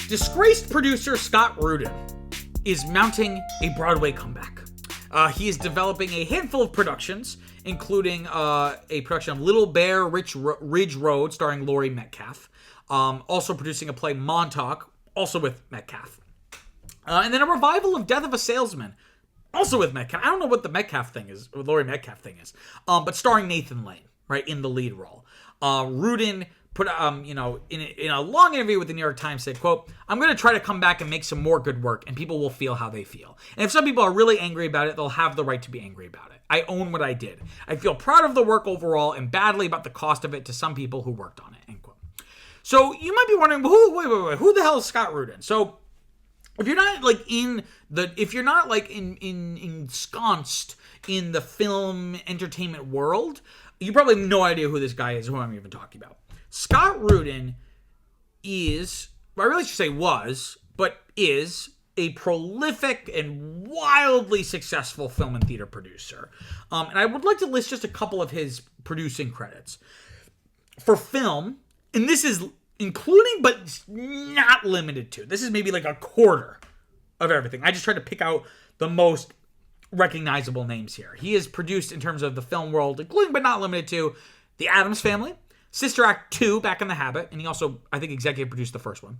Disgraced producer Scott Rudin is mounting a Broadway comeback. He is developing a handful of productions, including a production of Little Bear Ridge Road, starring Laurie Metcalf. Also producing a play Montauk, also with Metcalf. And then a revival of Death of a Salesman, also with Metcalf. I don't know what the Metcalf thing is, or Laurie Metcalf thing is, but starring Nathan Lane, right, in the lead role. Rudin put, in a long interview with the New York Times said, quote, "I'm going to try to come back and make some more good work, and people will feel how they feel. And if some people are really angry about it, they'll have the right to be angry about it. I own what I did. I feel proud of the work overall and badly about the cost of it to some people who worked on it," end quote. So you might be wondering, who the hell is Scott Rudin? So if you're not ensconced in the film entertainment world, you probably have no idea who this guy is, who I'm even talking about. Scott Rudin is, I really should say was, but is a prolific and wildly successful film and theater producer. And I would like to list just a couple of his producing credits. For film, and this is including but not limited to, this is maybe like a quarter of everything. I just tried to pick out the most recognizable names here. He is produced in terms of the film world, including but not limited to The Addams Family, Sister Act 2, Back in the Habit, and he also, I think, executive produced the first one,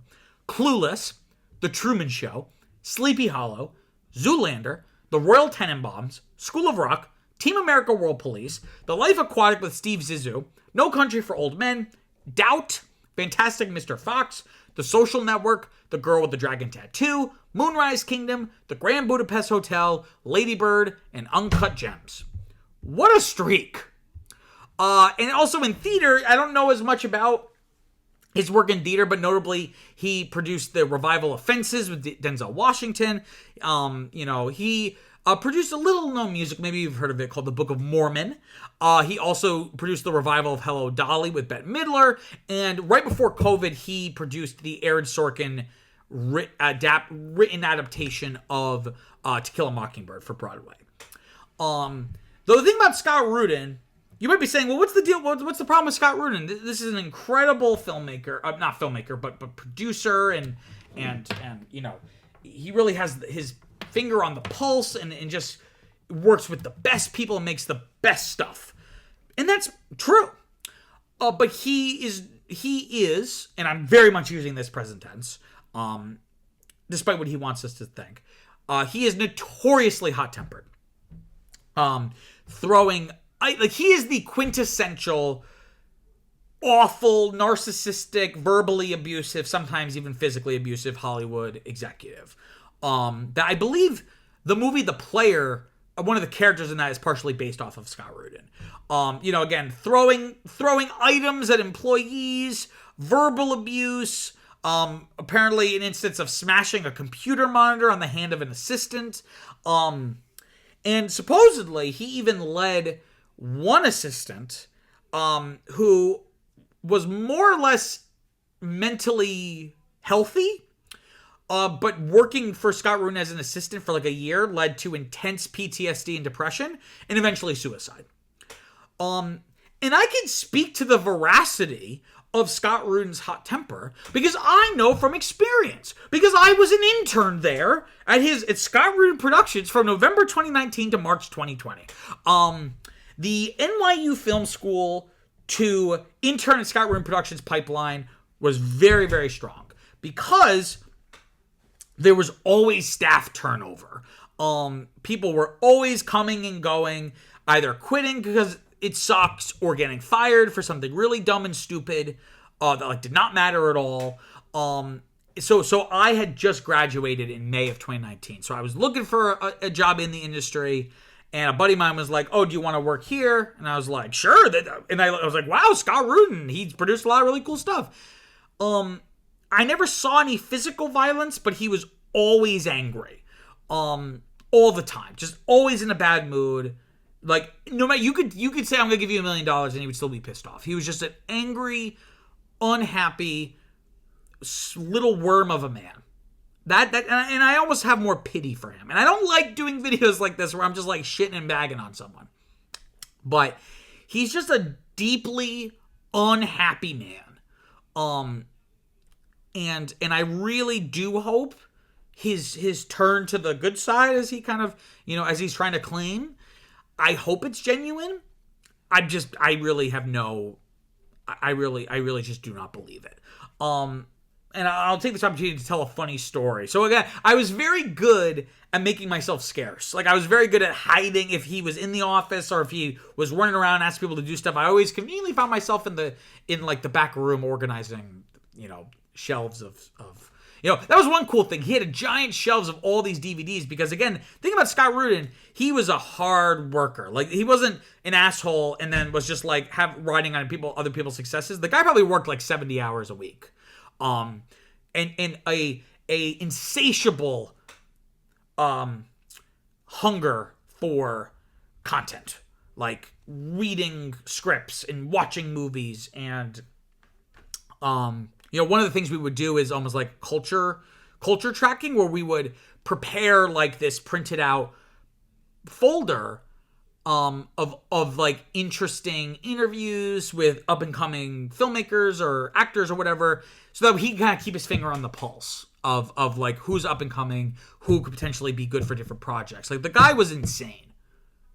Clueless, The Truman Show, Sleepy Hollow, Zoolander, The Royal Tenenbaums, School of Rock, Team America World Police, The Life Aquatic with Steve Zissou, No Country for Old Men, Doubt, Fantastic Mr. Fox, The Social Network, The Girl with the Dragon Tattoo, Moonrise Kingdom, The Grand Budapest Hotel, Lady Bird, and Uncut Gems. What a streak! And also in theater, I don't know as much about his work in theater, but notably he produced the revival of Fences with Denzel Washington. He produced a little-known music, maybe you've heard of it, called The Book of Mormon. He also produced the revival of Hello, Dolly with Bette Midler. And right before COVID, he produced the Aaron Sorkin written adaptation of To Kill a Mockingbird for Broadway. Though the thing about Scott Rudin, you might be saying, well, what's the deal? What's the problem with Scott Rudin? This is an incredible filmmaker, not filmmaker, but producer, and he really has his finger on the pulse and just works with the best people and makes the best stuff. And that's true. But he is, and I'm very much using this present tense, despite what he wants us to think, he is notoriously hot-tempered. He is the quintessential awful, narcissistic, verbally abusive, sometimes even physically abusive Hollywood executive. That I believe the movie The Player, one of the characters in that is partially based off of Scott Rudin. Again, throwing items at employees, verbal abuse, apparently an instance of smashing a computer monitor on the hand of an assistant. And supposedly he even led one assistant who was more or less mentally healthy, but working for Scott Rudin as an assistant for like a year led to intense PTSD and depression and eventually suicide. And I can speak to the veracity of Scott Rudin's hot temper because I know from experience, because I was an intern there at Scott Rudin Productions from November 2019 to March 2020. The NYU Film School to intern at Scott Rudin Productions pipeline was very, very strong because there was always staff turnover. People were always coming and going, either quitting because it sucks or getting fired for something really dumb and stupid that did not matter at all. So I had just graduated in May of 2019. So I was looking for a job in the industry, and a buddy of mine was like, "Oh, do you want to work here?" And I was like, "Sure." And I was like, "Wow, Scott Rudin, he's produced a lot of really cool stuff." I never saw any physical violence, but he was always angry, all the time, just always in a bad mood. Like, no matter, you could say, "I'm gonna give you $1 million," and he would still be pissed off. He was just an angry, unhappy little worm of a man. And I almost have more pity for him. And I don't like doing videos like this where I'm just like shitting and bagging on someone. But he's just a deeply unhappy man. and I really do hope his turn to the good side, as he kind of, as he's trying to claim, I hope it's genuine. I really just do not believe it. And I'll take this opportunity to tell a funny story. So again, I was very good at making myself scarce. Like, I was very good at hiding if he was in the office or if he was running around asking people to do stuff. I always conveniently found myself in the back room organizing, shelves of that was one cool thing. He had a giant shelves of all these DVDs because, again, think about Scott Rudin. He was a hard worker. Like, he wasn't an asshole and then was just like riding on other people's successes. The guy probably worked like 70 hours a week. And a insatiable hunger for content, like reading scripts and watching movies. And one of the things we would do is almost like culture tracking, where we would prepare like this printed out folder of like interesting interviews with up and coming filmmakers or actors or whatever, so that he can kind of keep his finger on the pulse of like who's up and coming, who could potentially be good for different projects. Like, the guy was insane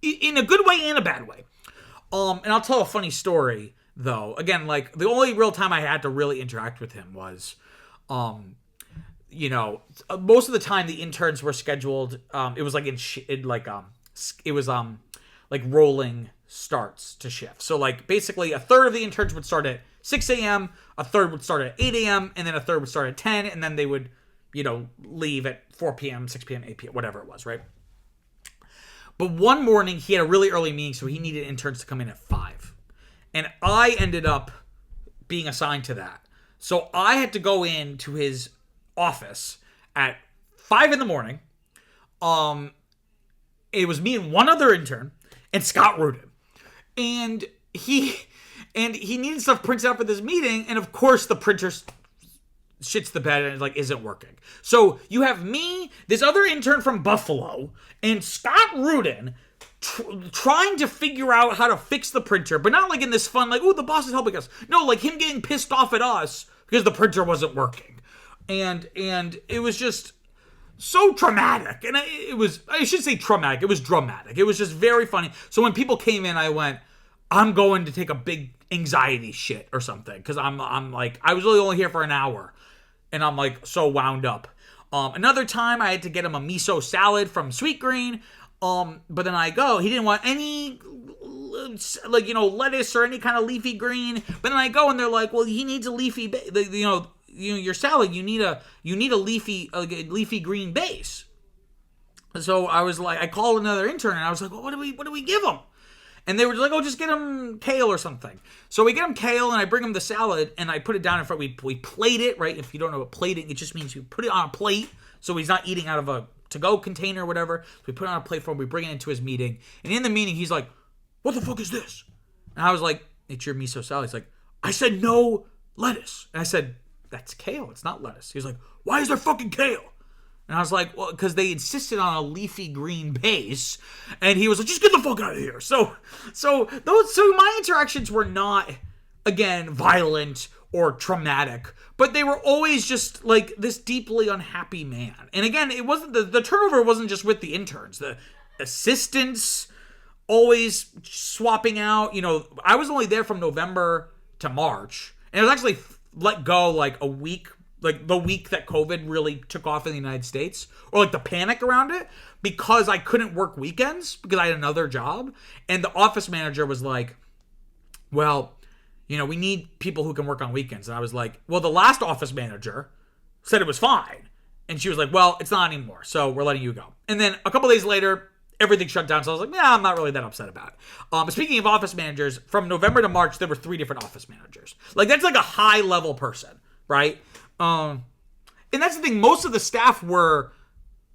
in a good way and a bad way. And I'll tell a funny story though. Again, like, the only real time I had to really interact with him was, most of the time the interns were scheduled. It was like like rolling starts to shift. So like basically a third of the interns would start at 6 a.m., a third would start at 8 a.m., and then a third would start at 10, and then they would, leave at 4 p.m., 6 p.m., 8 p.m., whatever it was, right? But one morning he had a really early meeting, so he needed interns to come in at 5. And I ended up being assigned to that. So I had to go into his office at 5 in the morning. It was me and one other intern and Scott Rudin. And he needed stuff printed out for this meeting, and of course the printer shits the bed and like isn't working. So you have me, this other intern from Buffalo, and Scott Rudin trying to figure out how to fix the printer, but not like in this fun, like, oh, the boss is helping us. No, like him getting pissed off at us because the printer wasn't working. And it was just so traumatic. And I should say traumatic. It was dramatic. It was just very funny. So when people came in, I went, I'm going to take a big anxiety shit or something. Because I'm like, I was really only here for an hour. And I'm like so wound up. Another time I had to get him a miso salad from Sweet Green. But then he didn't want any, like, lettuce or any kind of leafy green. But then I go and they're like, well, he needs a leafy, your salad, you need a leafy green base. So I was like, I called another intern and I was like, well, what do we give him? And they were like, oh, just get him kale or something. So we get him kale and I bring him the salad and I put it down in front. We plate it, right? If you don't know what plating, it just means you put it on a plate so he's not eating out of a to-go container or whatever. So we put it on a plate for him. We bring it into his meeting. And in the meeting, he's like, what the fuck is this? And I was like, it's your miso salad. He's like, I said no lettuce. And I said, that's kale. It's not lettuce. He was like, why is there fucking kale? And I was like, well, because they insisted on a leafy green base. And he was like, just get the fuck out of here. So my interactions were not, again, violent or traumatic, but they were always just like this deeply unhappy man. And again, it wasn't the turnover wasn't just with the interns. The assistants always swapping out. I was only there from November to March. And it was actually let go like a week, like the week that COVID really took off in the United States, or like the panic around it, because I couldn't work weekends because I had another job. And the office manager was like, well, we need people who can work on weekends. And I was like, well, the last office manager said it was fine. And she was like, well, it's not anymore, so we're letting you go. And then a couple days later, everything shut down. So I was like, yeah, I'm not really that upset about it. But speaking of office managers, from November to March, there were 3 different office managers. Like, that's like a high level person, right? And that's the thing. Most of the staff were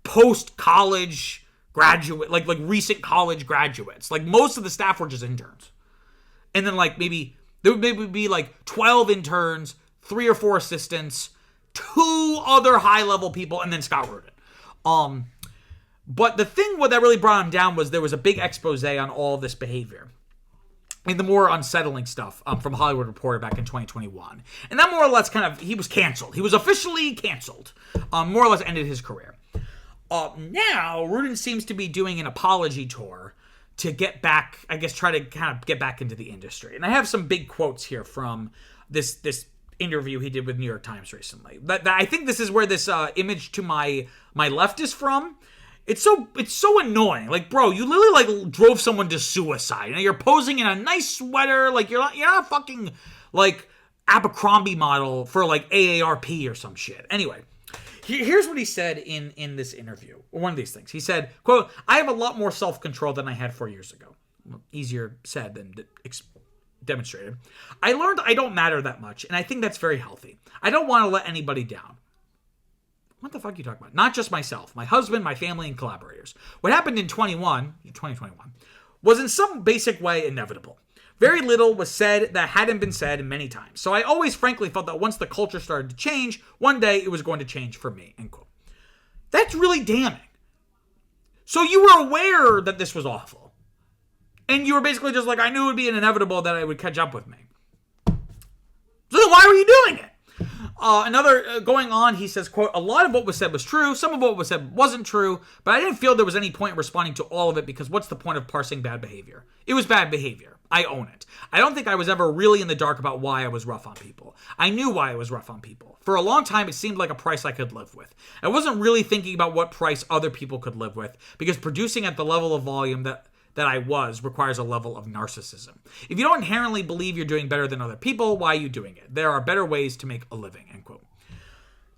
post-college graduate, like recent college graduates. Like, most of the staff were just interns. And then like there would maybe be like 12 interns, 3 or 4 assistants, 2 other high level people, and then Scott Rudin. But the thing that really brought him down was there was a big expose on all of this behavior. and the more unsettling stuff from Hollywood Reporter back in 2021. And that more or less he was canceled. He was officially canceled. More or less ended his career. Now, Rudin seems to be doing an apology tour to get back, I guess, try to kind of get back into the industry. And I have some big quotes here from this interview he did with New York Times recently. I think this is where this image to my left is from. It's so annoying. Like, bro, you literally like drove someone to suicide. You're posing in a nice sweater, like you're not a fucking like Abercrombie model for like AARP or some shit. Anyway, here's what he said in this interview. One of these things. He said, quote, "I have a lot more self-control than I had 4 years ago." Well, easier said than demonstrated. "I learned I don't matter that much, and I think that's very healthy. I don't want to let anybody down." What the fuck are you talking about? "Not just myself, my husband, my family, and collaborators. What happened in 2021, was in some basic way inevitable. Very little was said that hadn't been said many times. So I always frankly felt that once the culture started to change, one day it was going to change for me." End quote. That's really damning. So you were aware that this was awful. And you were basically just like, I knew it would be inevitable that it would catch up with me. So then why were you doing it? Going on, he says, quote, "A lot of what was said was true. Some of what was said wasn't true, but I didn't feel there was any point in responding to all of it because what's the point of parsing bad behavior? It was bad behavior. I own it. I don't think I was ever really in the dark about why I was rough on people. I knew why I was rough on people. For a long time, it seemed like a price I could live with. I wasn't really thinking about what price other people could live with because producing at the level of volume that I was requires a level of narcissism. If you don't inherently believe you're doing better than other people, why are you doing it? There are better ways to make a living." End quote.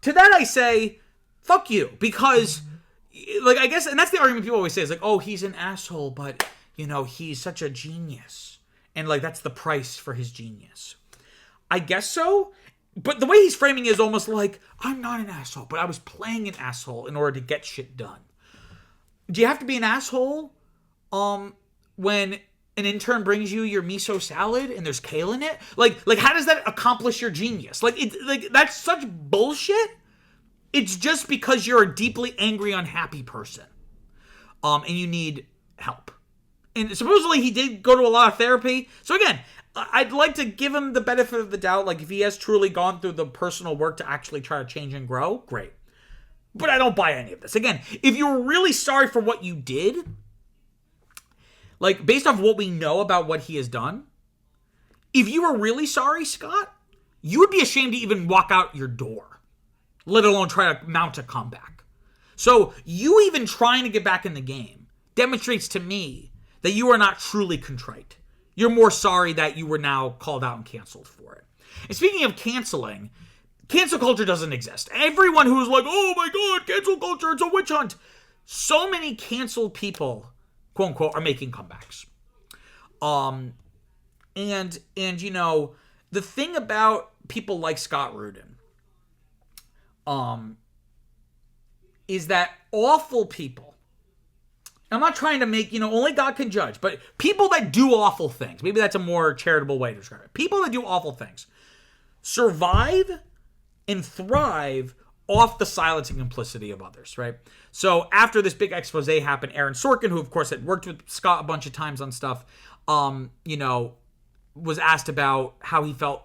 To that I say, fuck you. Because, like, I guess, and that's the argument people always say, is like, oh, he's an asshole, but, you know, he's such a genius. And, like, that's the price for his genius. I guess so. But the way he's framing it is almost like, I'm not an asshole, but I was playing an asshole in order to get shit done. Do you have to be an asshole when an intern brings you your miso salad and there's kale in it? Like how does that accomplish your genius? Like that's such bullshit. It's just because you're a deeply angry, unhappy person. And you need help. And supposedly he did go to a lot of therapy. So again, I'd like to give him the benefit of the doubt. Like if he has truly gone through the personal work to actually try to change and grow, great. But I don't buy any of this. Again, if you're really sorry for what you did, like, based off what we know about what he has done, if you were really sorry, Scott, you would be ashamed to even walk out your door, let alone try to mount a comeback. So you even trying to get back in the game demonstrates to me that you are not truly contrite. You're more sorry that you were now called out and canceled for it. And speaking of canceling, cancel culture doesn't exist. Everyone who's like, oh my God, cancel culture, it's a witch hunt. So many canceled people, quote unquote, are making comebacks. And you know, the thing about people like Scott Rudin, is that awful people, I'm not trying to make, you know, only God can judge, but people that do awful things, maybe that's a more charitable way to describe it. People that do awful things survive and thrive off the silence and complicity of others, right? So after this big expose happened, Aaron Sorkin, who of course had worked with Scott a bunch of times on stuff, you know, was asked about how he felt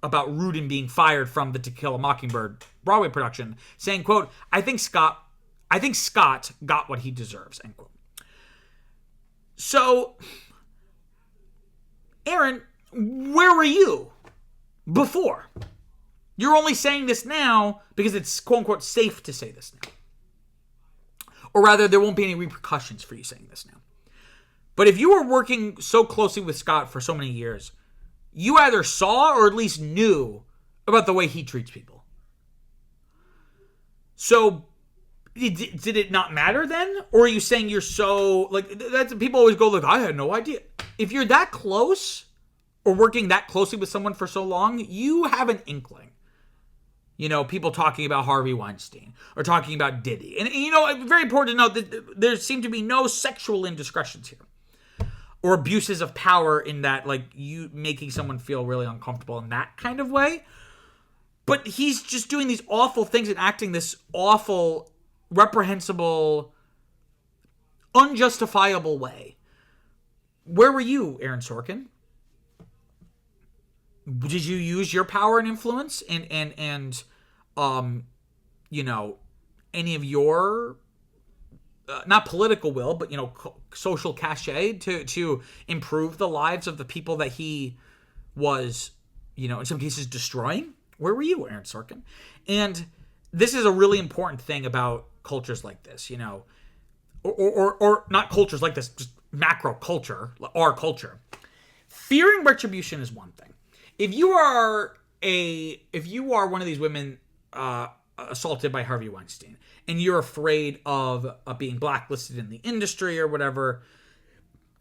about Rudin being fired from the To Kill a Mockingbird Broadway production, saying, quote, I think Scott got what he deserves, end quote. So, Aaron, where were you before? You're only saying this now because it's, quote unquote, safe to say this now. Or rather, there won't be any repercussions for you saying this now. But if you were working so closely with Scott for so many years, you either saw or at least knew about the way he treats people. So, did it not matter then? Or are you saying you're so, like, that's, people always go, like, I had no idea. If you're that close or working that closely with someone for so long, you have an inkling. You know, people talking about Harvey Weinstein or talking about Diddy. And you know, very important to note that there seem to be no sexual indiscretions here or abuses of power in that, like, you making someone feel really uncomfortable in that kind of way. But he's just doing these awful things and acting this awful, reprehensible, unjustifiable way. Where were you, Aaron Sorkin? did you use your power and influence and you know, any of your not political will, but, you know, social cachet to improve the lives of the people that he was, you know, in some cases destroying? Where were you, Aaron Sorkin? And this is a really important thing about cultures like this, you know, or not cultures like this, just macro culture, our culture. Fearing retribution is one thing. If you are one of these women assaulted by Harvey Weinstein, and you're afraid of being blacklisted in the industry or whatever,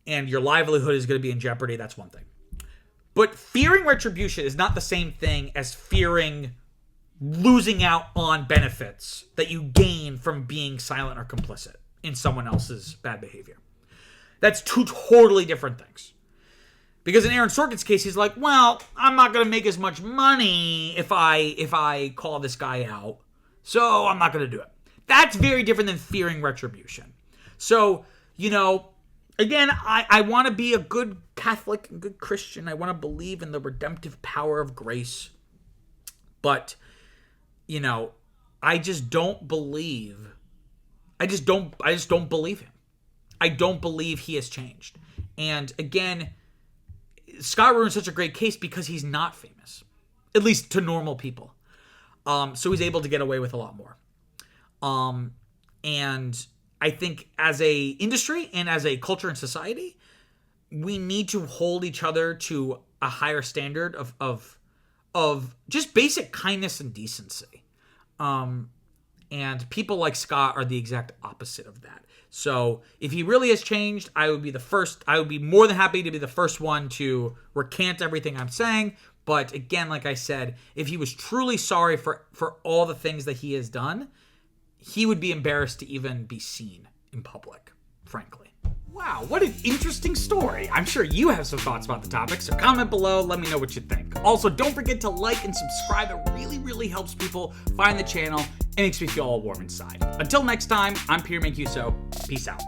and your livelihood is going to be in jeopardy, that's one thing. But fearing retribution is not the same thing as fearing losing out on benefits that you gain from being silent or complicit in someone else's bad behavior. That's two totally different things. Because in Aaron Sorkin's case, he's like, well, I'm not going to make as much money if I call this guy out, so I'm not going to do it. That's very different than fearing retribution. So, you know, again, I want to be a good Catholic and good Christian. I want to believe in the redemptive power of grace. But, you know, I just don't believe him. I don't believe he has changed. And again, Scott Rudin's such a great case because he's not famous, at least to normal people. So he's able to get away with a lot more. And I think as a industry and as a culture and society, we need to hold each other to a higher standard of just basic kindness and decency. And people like Scott are the exact opposite of that. So if he really has changed, I would be more than happy to be the first one to recant everything I'm saying. But again, like I said, if he was truly sorry for all the things that he has done, he would be embarrassed to even be seen in public, frankly. Wow, what an interesting story. I'm sure you have some thoughts about the topic, so comment below, let me know what you think. Also, don't forget to like and subscribe. It really, really helps people find the channel and makes me feel all warm inside. Until next time, I'm Peter Mancuso. Peace out.